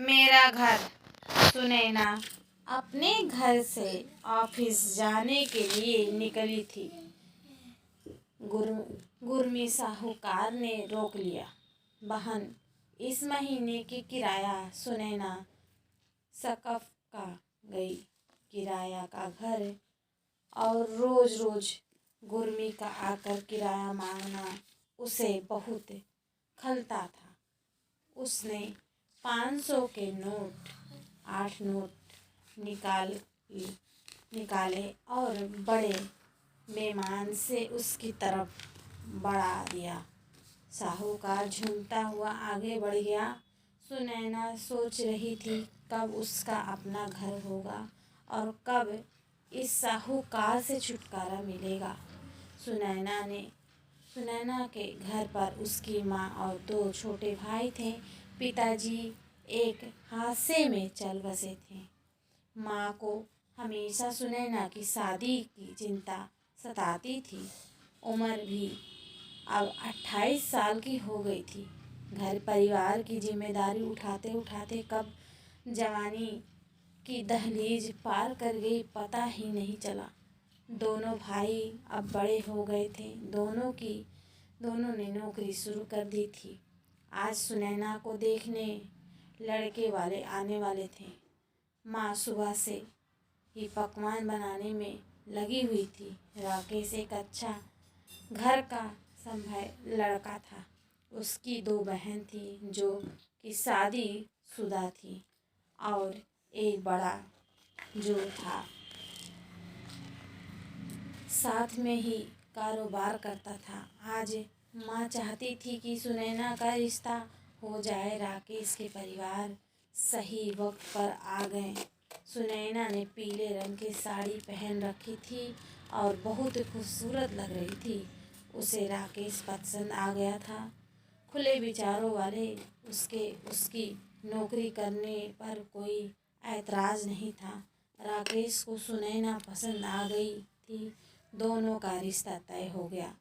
मेरा घर। सुनैना अपने घर से ऑफिस जाने के लिए निकली थी। गुरमी साहूकार ने रोक लिया। बहन, इस महीने की किराया सुनैना सकफ का गई। किराया का घर और रोज रोज गुरमी का आकर किराया मांगना उसे बहुत खलता था। उसने 500 के नोट 8 नोट निकाले और बड़े बेईमान से उसकी तरफ बढ़ा दिया। साहूकार झूमता हुआ आगे बढ़ गया। सुनैना सोच रही थी कब उसका अपना घर होगा और कब इस साहूकार से छुटकारा मिलेगा। सुनैना के घर पर उसकी माँ और 2 छोटे भाई थे। पिताजी एक हादसे में चल बसे थे। माँ को हमेशा सुनैना की शादी की चिंता सताती थी। उम्र भी अब 28 साल की हो गई थी। घर परिवार की जिम्मेदारी उठाते उठाते कब जवानी की दहलीज पार कर गई पता ही नहीं चला। दोनों भाई अब बड़े हो गए थे। दोनों ने नौकरी शुरू कर दी थी। आज सुनैना को देखने लड़के वाले आने वाले थे। माँ सुबह से ही पकवान बनाने में लगी हुई थी। राकेश एक अच्छा घर का संभल लड़का था। उसकी 2 बहन थी जो कि शादी शुदा थी और एक बड़ा जो था साथ में ही कारोबार करता था। आज माँ चाहती थी कि सुनैना का रिश्ता हो जाए। राकेश के परिवार सही वक्त पर आ गए। सुनैना ने पीले रंग की साड़ी पहन रखी थी और बहुत खूबसूरत लग रही थी। उसे राकेश पसंद आ गया था। खुले विचारों वाले उसकी नौकरी करने पर कोई ऐतराज़ नहीं था। राकेश को सुनैना पसंद आ गई थी। दोनों का रिश्ता तय हो गया।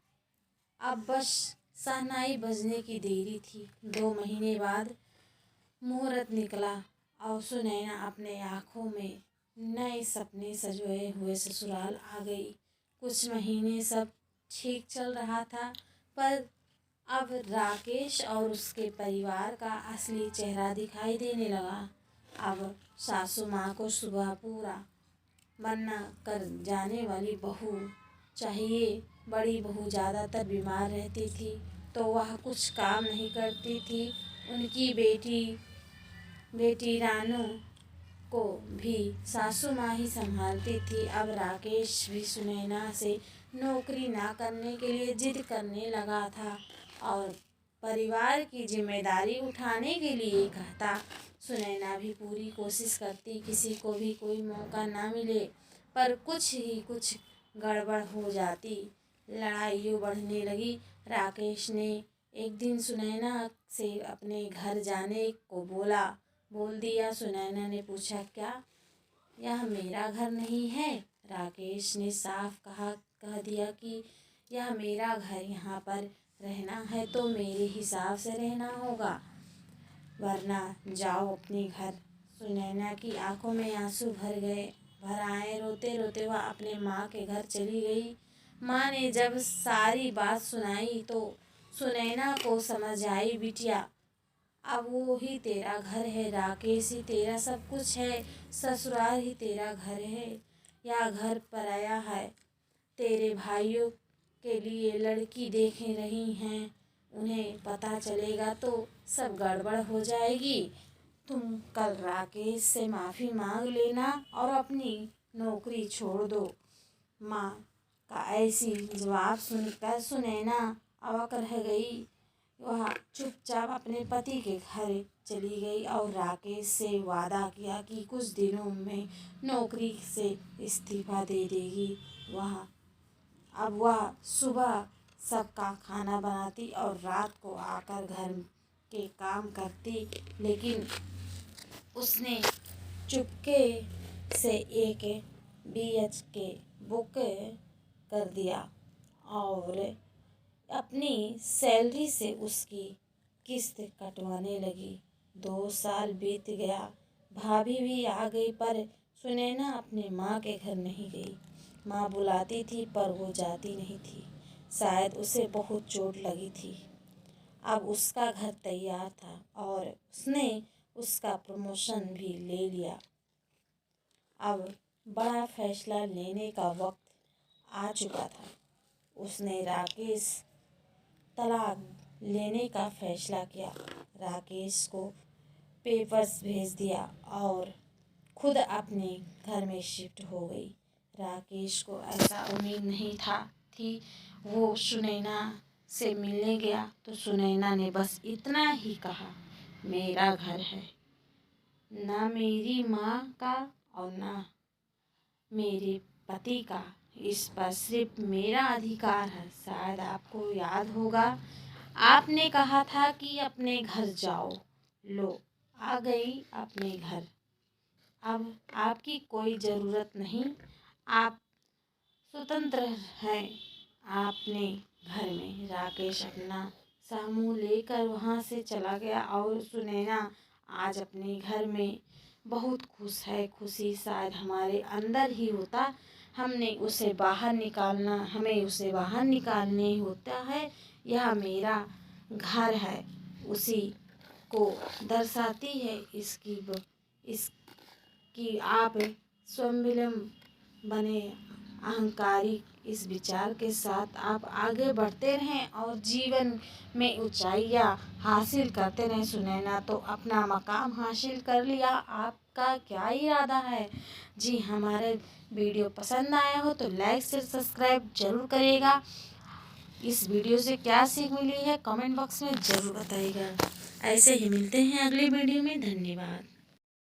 अब बस शहनाई बजने की देरी थी। 2 महीने बाद मुहूर्त निकला और सुनैना अपने आँखों में नए सपने सजोए हुए ससुराल आ गई। कुछ महीने सब ठीक चल रहा था, पर अब राकेश और उसके परिवार का असली चेहरा दिखाई देने लगा। अब सासू माँ को सुबह पूरा बनना कर जाने वाली बहू चाहिए। बड़ी बहू ज़्यादातर बीमार रहती थी तो वह कुछ काम नहीं करती थी। उनकी बेटी रानू को भी सासू माँ ही संभालती थी। अब राकेश भी सुनैना से नौकरी ना करने के लिए जिद करने लगा था और परिवार की जिम्मेदारी उठाने के लिए कहता। सुनैना भी पूरी कोशिश करती किसी को भी कोई मौका ना मिले, पर कुछ गड़बड़ हो जाती। लड़ाइयाँ बढ़ने लगी। राकेश ने एक दिन सुनैना से अपने घर जाने को बोल दिया। सुनैना ने पूछा, क्या यह मेरा घर नहीं है? राकेश ने साफ कह दिया कि यह मेरा घर, यहाँ पर रहना है तो मेरे हिसाब से रहना होगा, वरना जाओ अपने घर। सुनैना की आंखों में आंसू भर आए। रोते रोते वह अपने माँ के घर चली गई। माँ ने जब सारी बात सुनाई तो सुनैना को समझ आई, बिटिया अब वो ही तेरा घर है। राकेश ही तेरा सब कुछ है। ससुराल ही तेरा घर है। यह घर पराया है। तेरे भाइयों के लिए लड़की देख रही हैं। उन्हें पता चलेगा तो सब गड़बड़ हो जाएगी। तुम कल राकेश से माफ़ी मांग लेना और अपनी नौकरी छोड़ दो। माँ का ऐसी जवाब सुनकर सुनैना अवाक रह गई। वह चुपचाप अपने पति के घर चली गई और राकेश से वादा किया कि कुछ दिनों में नौकरी से इस्तीफा दे देगी। अब वह सुबह सबका खाना बनाती और रात को आकर घर के काम करती, लेकिन उसने चुपके से एक BHK बुक कर दिया और अपनी सैलरी से उसकी किस्त कटवाने लगी। 2 साल बीत गया, भाभी भी आ गई पर सुनैना अपने माँ के घर नहीं गई। माँ बुलाती थी पर वो जाती नहीं थी। शायद उसे बहुत चोट लगी थी। अब उसका घर तैयार था और उसने उसका प्रमोशन भी ले लिया। अब बड़ा फैसला लेने का वक्त आ चुका था। उसने राकेश तलाक लेने का फैसला किया। राकेश को पेपर्स भेज दिया और खुद अपने घर में शिफ्ट हो गई। राकेश को ऐसा उम्मीद नहीं थी। वो सुनैना से मिलने गया तो सुनैना ने बस इतना ही कहा, मेरा घर है, ना मेरी माँ का और ना मेरे पति का, इस पर सिर्फ मेरा अधिकार है। शायद आपको याद होगा, आपने कहा था कि अपने घर जाओ। लो, आ गई अपने घर। अब आपकी कोई ज़रूरत नहीं, आप स्वतंत्र हैं अपने घर में। राकेश अपना सामू लेकर वहाँ से चला गया और सुनैना आज अपने घर में बहुत खुश है। खुशी शायद हमारे अंदर ही होता, हमें उसे बाहर निकालने होता है। यह मेरा घर है, उसी को दर्शाती है इसकी आप स्वावलंबी बने। अहंकारी इस विचार के साथ आप आगे बढ़ते रहें और जीवन में ऊंचाइयां हासिल करते रहें। सुनैना तो अपना मकाम हासिल कर लिया, आपका क्या इरादा है? जी, हमारे वीडियो पसंद आया हो तो लाइक से सब्सक्राइब जरूर करिएगा। इस वीडियो से क्या सीख मिली है कमेंट बॉक्स में ज़रूर बताइएगा। ऐसे ही मिलते हैं अगली वीडियो में। धन्यवाद।